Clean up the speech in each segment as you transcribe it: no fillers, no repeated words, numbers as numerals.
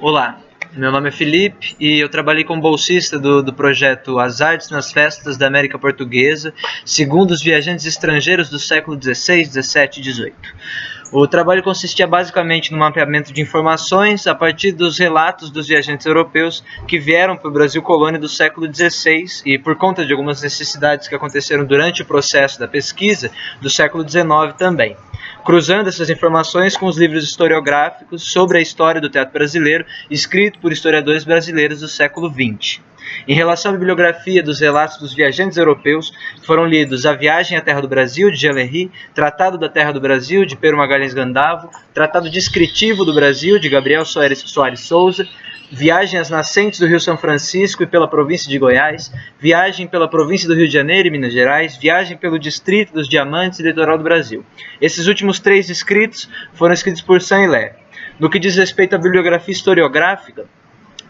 Olá, meu nome é Felipe e eu trabalhei como bolsista do projeto As Artes nas Festas da América Portuguesa, segundo os viajantes estrangeiros do século XVI, XVII e XVIII. O trabalho consistia basicamente no mapeamento de informações a partir dos relatos dos viajantes europeus que vieram para o Brasil colônia do século XVI e, por conta de algumas necessidades que aconteceram durante o processo da pesquisa, do século XIX também, cruzando essas informações com os livros historiográficos sobre a história do teatro brasileiro, escrito por historiadores brasileiros do século XX. Em relação à bibliografia dos relatos dos viajantes europeus, foram lidos A Viagem à Terra do Brasil, de Jean Léry, Tratado da Terra do Brasil, de Pero Magalhães Gandavo, Tratado Descritivo do Brasil, de Gabriel Soares Souza, Viagem às Nascentes do Rio São Francisco e pela província de Goiás, Viagem pela província do Rio de Janeiro e Minas Gerais, Viagem pelo Distrito dos Diamantes e Litoral do Brasil. Esses últimos três escritos foram escritos por Saint-Hilaire. No que diz respeito à bibliografia historiográfica,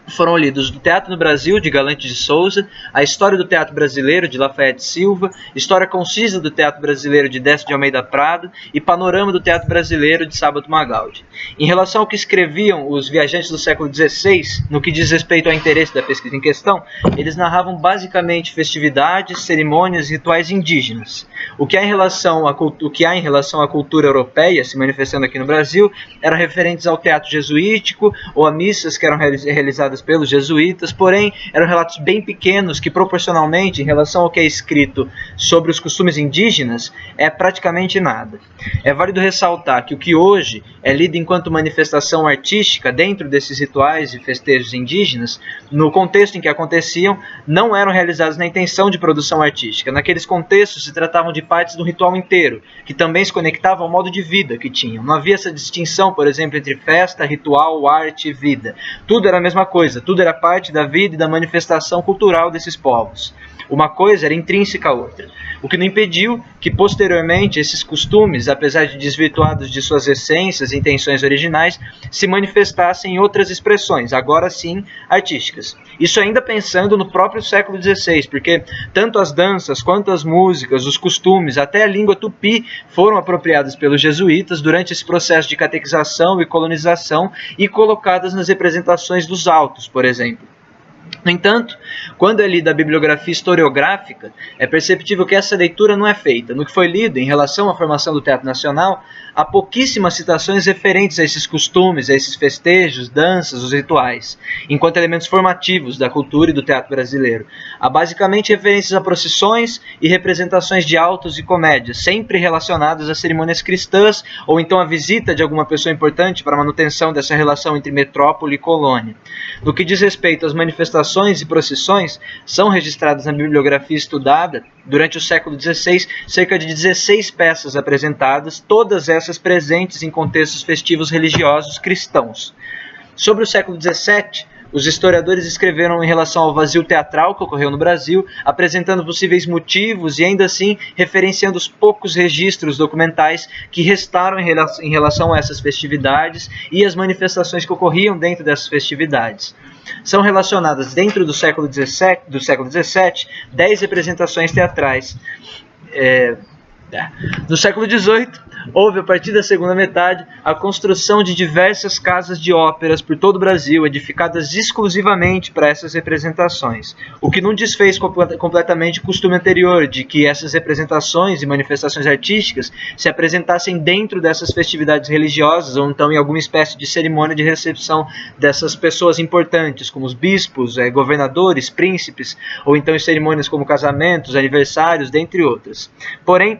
foram lidos O Teatro no Brasil, de Galante de Souza, A História do Teatro Brasileiro, de Lafayette Silva, História Concisa do Teatro Brasileiro, de Décio de Almeida Prado e Panorama do Teatro Brasileiro, de Sábato Magaldi. Em relação ao que escreviam os viajantes do século XVI, no que diz respeito ao interesse da pesquisa em questão, eles narravam basicamente festividades, cerimônias e rituais indígenas. O que há em relação à cultura europeia se manifestando aqui no Brasil eram referentes ao teatro jesuítico ou a missas que eram realizadas pelos jesuítas, porém eram relatos bem pequenos que proporcionalmente em relação ao que é escrito sobre os costumes indígenas é praticamente nada. É válido ressaltar que o que hoje é lido enquanto manifestação artística dentro desses rituais e festejos indígenas, no contexto em que aconteciam, não eram realizados na intenção de produção artística. Naqueles contextos se tratavam de partes do ritual inteiro, que também se conectavam ao modo de vida que tinham. Não havia essa distinção, por exemplo, entre festa, ritual, arte e vida. Tudo era a mesma coisa. Tudo era parte da vida e da manifestação cultural desses povos. Uma coisa era intrínseca à outra, o que não impediu que posteriormente esses costumes, apesar de desvirtuados de suas essências e intenções originais, se manifestassem em outras expressões, agora sim artísticas. Isso ainda pensando no próprio século XVI, porque tanto as danças quanto as músicas, os costumes, até a língua tupi foram apropriadas pelos jesuítas durante esse processo de catequização e colonização e colocadas nas representações dos autos, por exemplo. No entanto, quando é lida a bibliografia historiográfica, é perceptível que essa leitura não é feita. No que foi lido em relação à formação do Teatro Nacional, há pouquíssimas citações referentes a esses costumes, a esses festejos, danças, os rituais, enquanto elementos formativos da cultura e do teatro brasileiro. Há basicamente referências a procissões e representações de autos e comédias, sempre relacionadas a cerimônias cristãs ou então a visita de alguma pessoa importante para a manutenção dessa relação entre metrópole e colônia. No que diz respeito às manifestações e procissões, são registradas na bibliografia estudada, durante o século XVI, cerca de 16 peças apresentadas, todas essas presentes em contextos festivos religiosos cristãos. Sobre o século XVII, os historiadores escreveram em relação ao vazio teatral que ocorreu no Brasil, apresentando possíveis motivos e ainda assim referenciando os poucos registros documentais que restaram em relação a essas festividades e as manifestações que ocorriam dentro dessas festividades. São relacionadas dentro do século XVII 10 representações teatrais. No século XVIII, houve, a partir da segunda metade, a construção de diversas casas de óperas por todo o Brasil, edificadas exclusivamente para essas representações, o que não desfez completamente o costume anterior de que essas representações e manifestações artísticas se apresentassem dentro dessas festividades religiosas ou então em alguma espécie de cerimônia de recepção dessas pessoas importantes, como os bispos, governadores, príncipes, ou então em cerimônias como casamentos, aniversários, dentre outras. Porém,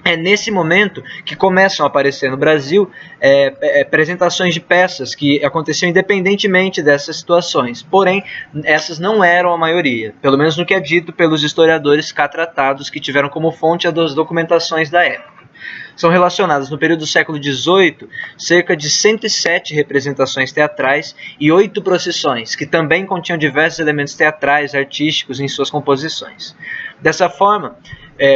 é nesse momento que começam a aparecer no Brasil apresentações de peças que aconteciam independentemente dessas situações. Porém, essas não eram a maioria, pelo menos no que é dito pelos historiadores cá tratados que tiveram como fonte as documentações da época. São relacionadas no período do século XVIII cerca de 107 representações teatrais e 8 procissões, que também continham diversos elementos teatrais, artísticos em suas composições. Dessa forma,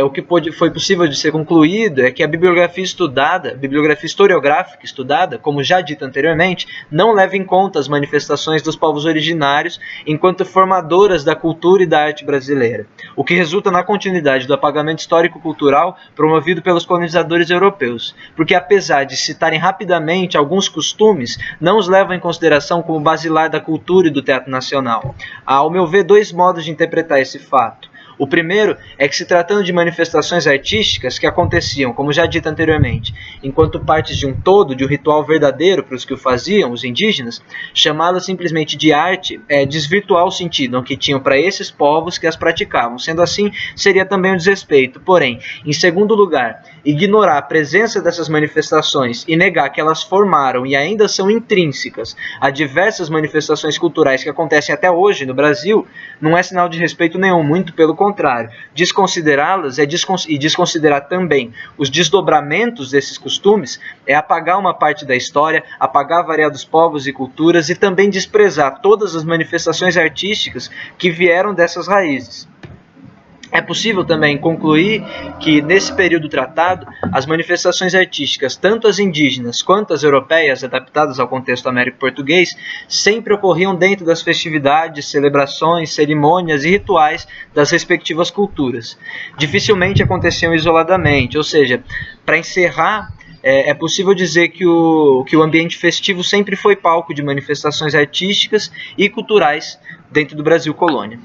o que foi possível de ser concluído é que a bibliografia historiográfica estudada, como já dito anteriormente, não leva em conta as manifestações dos povos originários enquanto formadoras da cultura e da arte brasileira, o que resulta na continuidade do apagamento histórico-cultural promovido pelos colonizadores europeus, porque apesar de citarem rapidamente alguns costumes, não os levam em consideração como basilar da cultura e do teatro nacional. Há, ao meu ver, dois modos de interpretar esse fato. O primeiro é que, se tratando de manifestações artísticas que aconteciam, como já dito anteriormente, enquanto partes de um todo, de um ritual verdadeiro para os que o faziam, os indígenas, chamá-las simplesmente de arte é desvirtuar o sentido que tinham para esses povos que as praticavam. Sendo assim, seria também um desrespeito. Porém, em segundo lugar, ignorar a presença dessas manifestações e negar que elas formaram e ainda são intrínsecas a diversas manifestações culturais que acontecem até hoje no Brasil, não é sinal de respeito nenhum, muito pelo contrário. Desconsiderá-las e desconsiderar também os desdobramentos desses costumes é apagar uma parte da história, apagar variados povos e culturas e também desprezar todas as manifestações artísticas que vieram dessas raízes. É possível também concluir que, nesse período tratado, as manifestações artísticas, tanto as indígenas quanto as europeias, adaptadas ao contexto américo-português, sempre ocorriam dentro das festividades, celebrações, cerimônias e rituais das respectivas culturas. Dificilmente aconteciam isoladamente, ou seja, para encerrar, é possível dizer que o ambiente festivo sempre foi palco de manifestações artísticas e culturais dentro do Brasil colônia.